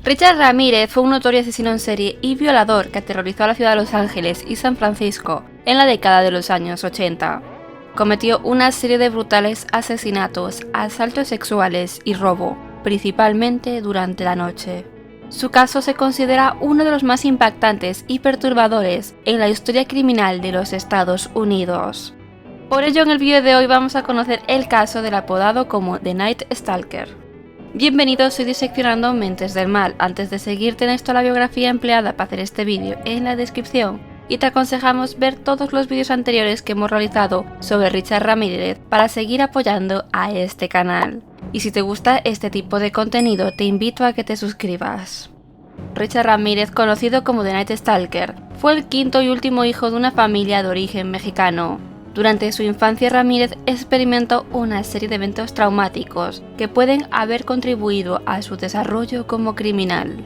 Richard Ramírez fue un notorio asesino en serie y violador que aterrorizó a la ciudad de Los Ángeles y San Francisco en la década de los años 80. Cometió una serie de brutales asesinatos, asaltos sexuales y robo, principalmente durante la noche. Su caso se considera uno de los más impactantes y perturbadores en la historia criminal de los Estados Unidos. Por ello, en el vídeo de hoy vamos a conocer el caso del apodado como The Night Stalker. Bienvenidos, soy Diseccionando Mentes del Mal. Antes de seguir, tenéis toda la biografía empleada para hacer este vídeo en la descripción y te aconsejamos ver todos los vídeos anteriores que hemos realizado sobre Richard Ramírez para seguir apoyando a este canal. Y si te gusta este tipo de contenido, te invito a que te suscribas. Richard Ramírez, conocido como The Night Stalker, fue el quinto y último hijo de una familia de origen mexicano. Durante su infancia, Ramírez experimentó una serie de eventos traumáticos que pueden haber contribuido a su desarrollo como criminal.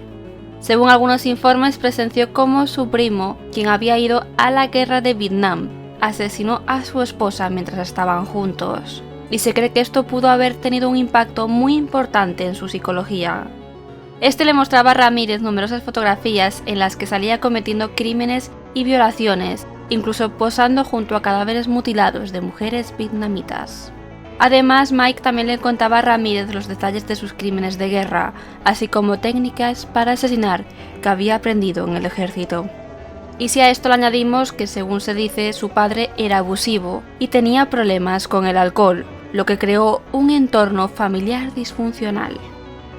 Según algunos informes, presenció cómo su primo, quien había ido a la guerra de Vietnam, asesinó a su esposa mientras estaban juntos, y se cree que esto pudo haber tenido un impacto muy importante en su psicología. Este le mostraba a Ramírez numerosas fotografías en las que salía cometiendo crímenes y violaciones, incluso posando junto a cadáveres mutilados de mujeres vietnamitas. Además, Mike también le contaba a Ramírez los detalles de sus crímenes de guerra, así como técnicas para asesinar que había aprendido en el ejército. Y si a esto le añadimos que, según se dice, su padre era abusivo y tenía problemas con el alcohol, lo que creó un entorno familiar disfuncional.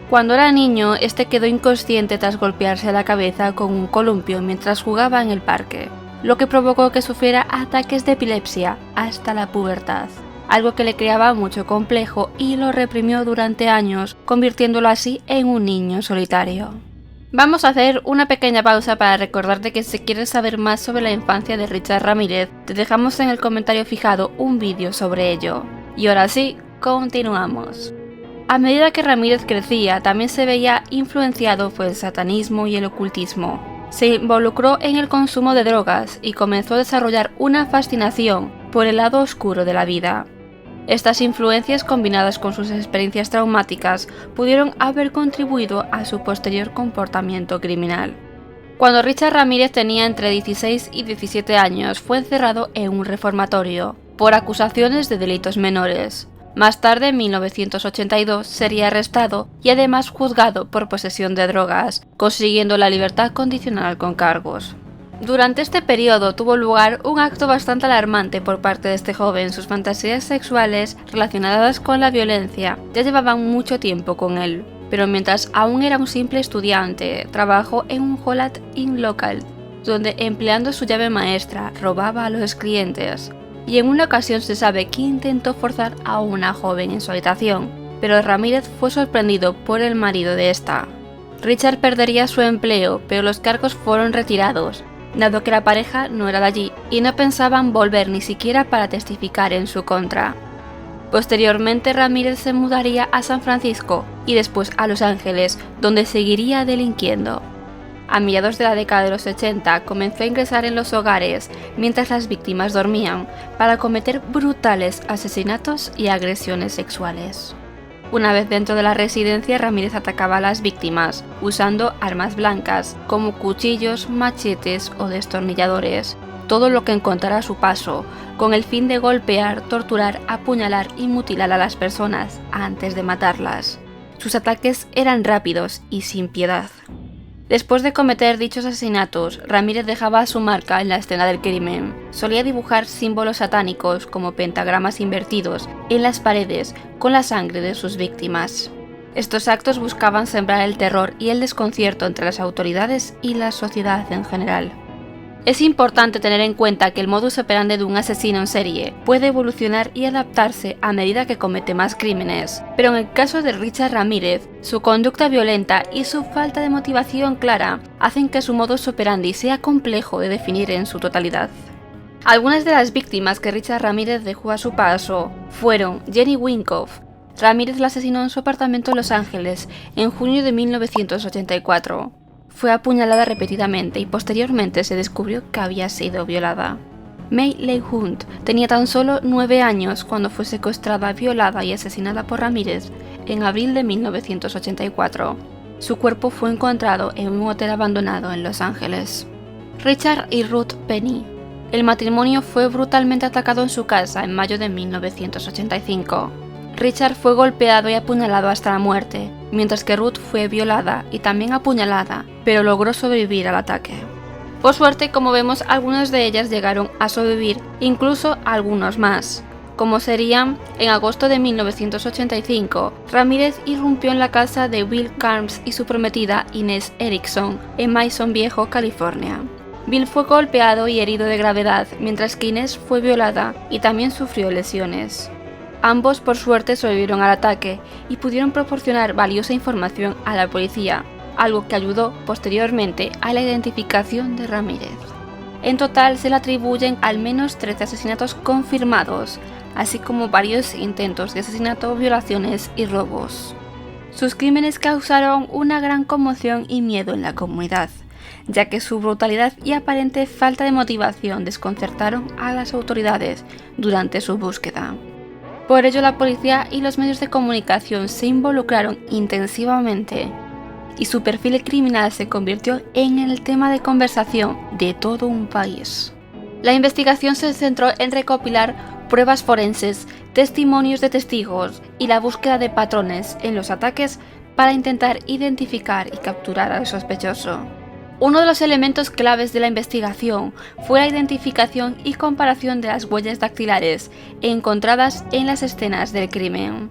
Cuando era niño, este quedó inconsciente tras golpearse la cabeza con un columpio mientras jugaba en el parque, lo que provocó que sufriera ataques de epilepsia hasta la pubertad, algo que le creaba mucho complejo y lo reprimió durante años, convirtiéndolo así en un niño solitario. Vamos a hacer una pequeña pausa para recordarte que si quieres saber más sobre la infancia de Richard Ramírez, te dejamos en el comentario fijado un vídeo sobre ello. Y ahora sí, continuamos. A medida que Ramírez crecía, también se veía influenciado por el satanismo y el ocultismo. Se involucró en el consumo de drogas y comenzó a desarrollar una fascinación por el lado oscuro de la vida. Estas influencias, combinadas con sus experiencias traumáticas, pudieron haber contribuido a su posterior comportamiento criminal. Cuando Richard Ramírez tenía entre 16 y 17 años, fue encerrado en un reformatorio por acusaciones de delitos menores. Más tarde, en 1982, sería arrestado y además juzgado por posesión de drogas, consiguiendo la libertad condicional con cargos. Durante este periodo tuvo lugar un acto bastante alarmante por parte de este joven. Sus fantasías sexuales relacionadas con la violencia ya llevaban mucho tiempo con él, pero mientras aún era un simple estudiante, trabajó en un Holiday Inn local, donde empleando su llave maestra robaba a los clientes. Y en una ocasión se sabe que intentó forzar a una joven en su habitación, pero Ramírez fue sorprendido por el marido de esta. Richard perdería su empleo, pero los cargos fueron retirados, dado que la pareja no era de allí y no pensaban volver ni siquiera para testificar en su contra. Posteriormente, Ramírez se mudaría a San Francisco y después a Los Ángeles, donde seguiría delinquiendo. A mediados de la década de los 80 comenzó a ingresar en los hogares mientras las víctimas dormían para cometer brutales asesinatos y agresiones sexuales. Una vez dentro de la residencia, Ramírez atacaba a las víctimas usando armas blancas como cuchillos, machetes o destornilladores, todo lo que encontrara a su paso, con el fin de golpear, torturar, apuñalar y mutilar a las personas antes de matarlas. Sus ataques eran rápidos y sin piedad. Después de cometer dichos asesinatos, Ramírez dejaba su marca en la escena del crimen. Solía dibujar símbolos satánicos como pentagramas invertidos en las paredes con la sangre de sus víctimas. Estos actos buscaban sembrar el terror y el desconcierto entre las autoridades y la sociedad en general. Es importante tener en cuenta que el modus operandi de un asesino en serie puede evolucionar y adaptarse a medida que comete más crímenes, pero en el caso de Richard Ramírez, su conducta violenta y su falta de motivación clara hacen que su modus operandi sea complejo de definir en su totalidad. Algunas de las víctimas que Richard Ramírez dejó a su paso fueron Jenny Winkoff. Ramírez la asesinó en su apartamento en Los Ángeles en junio de 1984. Fue apuñalada repetidamente y posteriormente se descubrió que había sido violada. May Leigh Hunt tenía tan solo 9 años cuando fue secuestrada, violada y asesinada por Ramírez en abril de 1984. Su cuerpo fue encontrado en un hotel abandonado en Los Ángeles. Richard y Ruth Penny. El matrimonio fue brutalmente atacado en su casa en mayo de 1985. Richard fue golpeado y apuñalado hasta la muerte, mientras que Ruth fue violada y también apuñalada, pero logró sobrevivir al ataque. Por suerte, como vemos, algunas de ellas llegaron a sobrevivir, incluso algunos más. Como serían, en agosto de 1985, Ramírez irrumpió en la casa de Bill Carnes y su prometida Inés Erickson en Mason Viejo, California. Bill fue golpeado y herido de gravedad, mientras que Inés fue violada y también sufrió lesiones. Ambos, por suerte, sobrevivieron al ataque y pudieron proporcionar valiosa información a la policía, algo que ayudó posteriormente a la identificación de Ramírez. En total se le atribuyen al menos 13 asesinatos confirmados, así como varios intentos de asesinato, violaciones y robos. Sus crímenes causaron una gran conmoción y miedo en la comunidad, ya que su brutalidad y aparente falta de motivación desconcertaron a las autoridades durante su búsqueda. Por ello, la policía y los medios de comunicación se involucraron intensivamente, y su perfil criminal se convirtió en el tema de conversación de todo un país. La investigación se centró en recopilar pruebas forenses, testimonios de testigos y la búsqueda de patrones en los ataques para intentar identificar y capturar al sospechoso. Uno de los elementos claves de la investigación fue la identificación y comparación de las huellas dactilares encontradas en las escenas del crimen.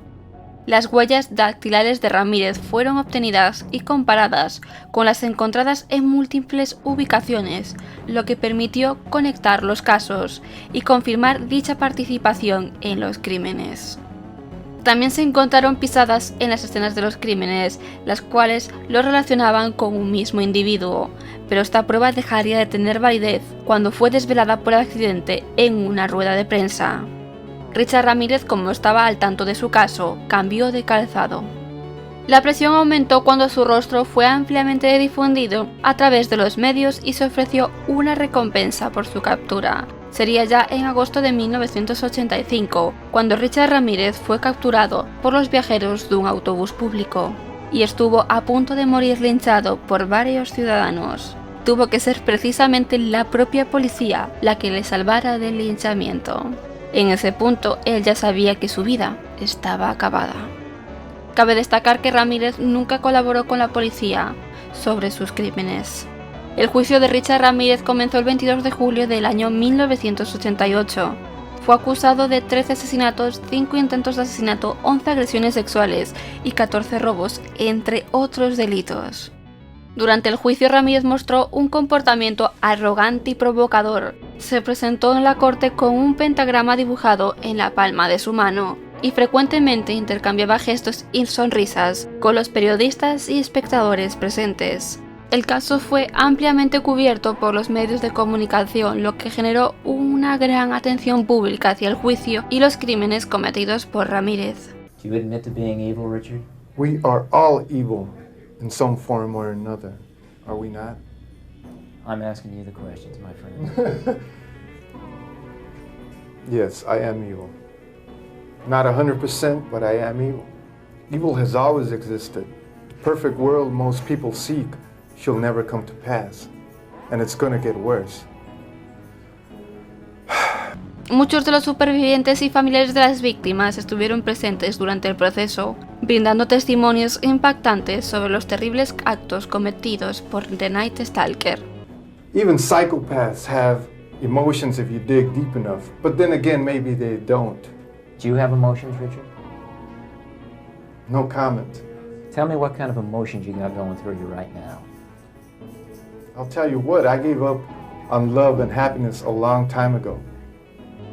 Las huellas dactilares de Ramírez fueron obtenidas y comparadas con las encontradas en múltiples ubicaciones, lo que permitió conectar los casos y confirmar dicha participación en los crímenes. También se encontraron pisadas en las escenas de los crímenes, las cuales lo relacionaban con un mismo individuo, pero esta prueba dejaría de tener validez cuando fue desvelada por accidente en una rueda de prensa. Richard Ramírez, como estaba al tanto de su caso, cambió de calzado. La presión aumentó cuando su rostro fue ampliamente difundido a través de los medios y se ofreció una recompensa por su captura. Sería ya en agosto de 1985, cuando Richard Ramírez fue capturado por los viajeros de un autobús público y estuvo a punto de morir linchado por varios ciudadanos. Tuvo que ser precisamente la propia policía la que le salvara del linchamiento. En ese punto, él ya sabía que su vida estaba acabada. Cabe destacar que Ramírez nunca colaboró con la policía sobre sus crímenes. El juicio de Richard Ramírez comenzó el 22 de julio del año 1988. Fue acusado de 13 asesinatos, 5 intentos de asesinato, 11 agresiones sexuales y 14 robos, entre otros delitos. Durante el juicio, Ramírez mostró un comportamiento arrogante y provocador. Se presentó en la corte con un pentagrama dibujado en la palma de su mano y frecuentemente intercambiaba gestos y sonrisas con los periodistas y espectadores presentes. El caso fue ampliamente cubierto por los medios de comunicación, lo que generó una gran atención pública hacia el juicio y los crímenes cometidos por Ramírez. Do you admit to being evil, Richard? We are all evil in some form or another, are we not? I'm asking you the questions, my friend. Yes, I am evil. Not 100%, but I am evil. Evil has always existed. The perfect world most people seek shall never come to pass, and it's gonna get worse. Muchos de los supervivientes y familiares de las víctimas estuvieron presentes durante el proceso, brindando testimonios impactantes sobre los terribles actos cometidos por The Night Stalker. Even psychopaths have emotions if you dig deep enough, but then again, maybe they don't. Do you have emotions, Richard? No comment. Tell me what kind of emotions you got going through you right now. I'll tell you what, I gave up on love and happiness a long time ago.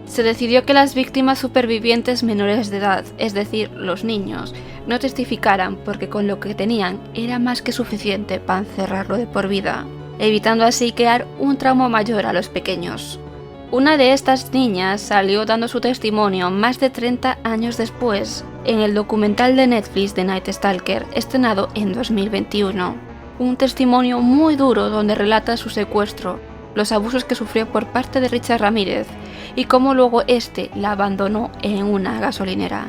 Se decidió que las víctimas supervivientes menores de edad, es decir, los niños, no testificaran porque con lo que tenían era más que suficiente para encerrarlo de por vida, evitando así crear un trauma mayor a los pequeños. Una de estas niñas salió dando su testimonio más de 30 años después, en el documental de Netflix The Night Stalker, estrenado en 2021. Un testimonio muy duro donde relata su secuestro, los abusos que sufrió por parte de Richard Ramírez y cómo luego este la abandonó en una gasolinera.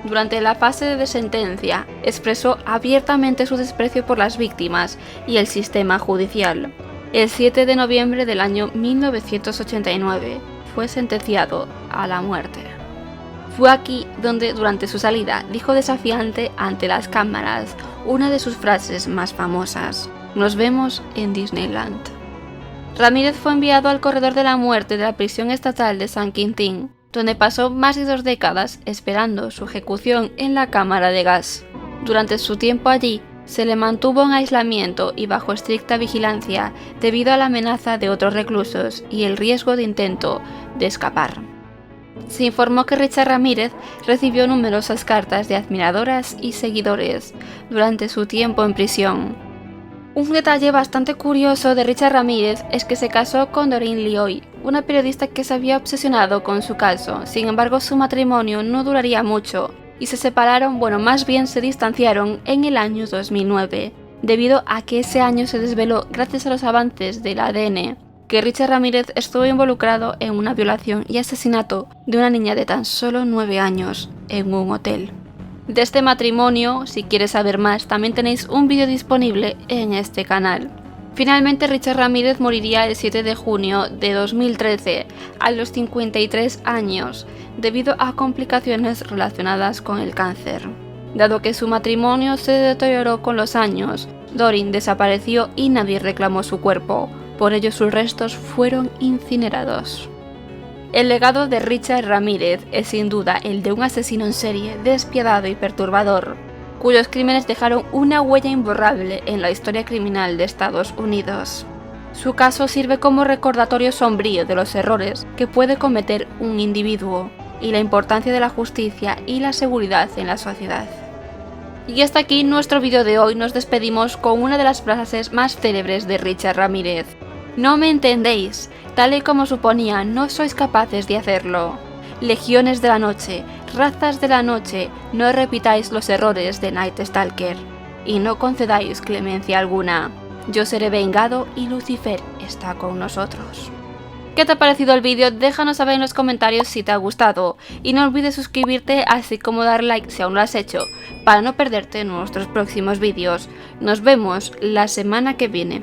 Durante la fase de sentencia, expresó abiertamente su desprecio por las víctimas y el sistema judicial. El 7 de noviembre del año 1989 fue sentenciado a la muerte. Fue aquí donde, durante su salida, dijo desafiante ante las cámaras una de sus frases más famosas: "Nos vemos en Disneyland". Ramírez fue enviado al corredor de la muerte de la prisión estatal de San Quintín, donde pasó más de 2 décadas esperando su ejecución en la cámara de gas. Durante su tiempo allí, se le mantuvo en aislamiento y bajo estricta vigilancia debido a la amenaza de otros reclusos y el riesgo de intento de escapar. Se informó que Richard Ramírez recibió numerosas cartas de admiradoras y seguidores durante su tiempo en prisión. Un detalle bastante curioso de Richard Ramírez es que se casó con Doreen Lioy, una periodista que se había obsesionado con su caso. Sin embargo, su matrimonio no duraría mucho y se separaron, más bien se distanciaron en el año 2009, debido a que ese año se desveló, gracias a los avances del ADN, que Richard Ramírez estuvo involucrado en una violación y asesinato de una niña de tan solo 9 años en un hotel. De este matrimonio, si quieres saber más, también tenéis un vídeo disponible en este canal. Finalmente, Richard Ramírez moriría el 7 de junio de 2013, a los 53 años, debido a complicaciones relacionadas con el cáncer. Dado que su matrimonio se deterioró con los años, Doreen desapareció y nadie reclamó su cuerpo, por ello sus restos fueron incinerados. El legado de Richard Ramírez es sin duda el de un asesino en serie despiadado y perturbador, cuyos crímenes dejaron una huella imborrable en la historia criminal de Estados Unidos. Su caso sirve como recordatorio sombrío de los errores que puede cometer un individuo y la importancia de la justicia y la seguridad en la sociedad. Y hasta aquí nuestro vídeo de hoy. Nos despedimos con una de las frases más célebres de Richard Ramírez: "No me entendéis, tal y como suponía, no sois capaces de hacerlo. Legiones de la noche, razas de la noche, no repitáis los errores de Night Stalker, y no concedáis clemencia alguna. Yo seré vengado y Lucifer está con nosotros". ¿Qué te ha parecido el vídeo? Déjanos saber en los comentarios si te ha gustado, y no olvides suscribirte así como dar like si aún lo has hecho, para no perderte nuestros próximos vídeos. Nos vemos la semana que viene.